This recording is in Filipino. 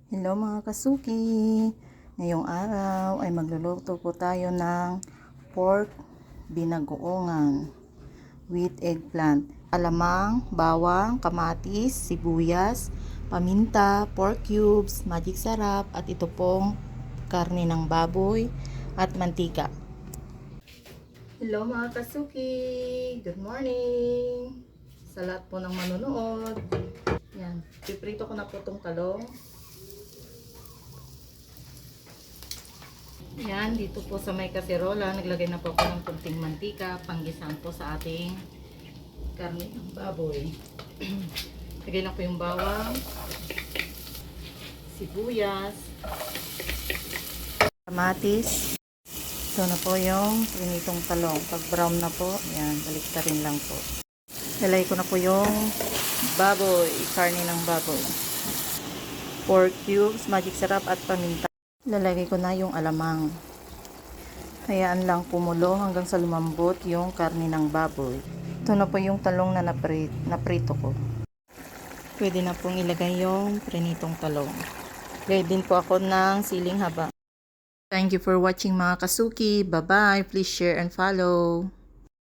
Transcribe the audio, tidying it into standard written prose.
Hello mga kasuki! Ngayong araw ay magluluto po tayo ng pork binagoongan with eggplant. Alamang, bawang, kamatis, sibuyas, paminta, pork cubes, magic sarap at ito pong karne ng baboy at mantika. Hello mga kasuki! Good morning! Sa lahat po ng manonood. Yan, piprito ko na po itong talong. Yan, dito po sa may kaserola, naglagay na po ako ng kunting mantika, panggisang po sa ating karne ng baboy. Lagay na po yung bawang, sibuyas, kamatis. Ito na po yung prinitong talong. Pag brown na po, yan, baliktarin lang po. Lalagay ko na po yung baboy, karne ng baboy. Pork cubes, magic sarap at paminta. Lalagay ko na yung alamang. Hayaan lang kumulo hanggang sa lumambot yung karne ng baboy. Ito na po yung talong na naprito ko. Pwede na pong ilagay yung prinitong talong. Lagay din po ako ng siling haba. Thank you for watching mga kasuki. Bye-bye. Please share and follow.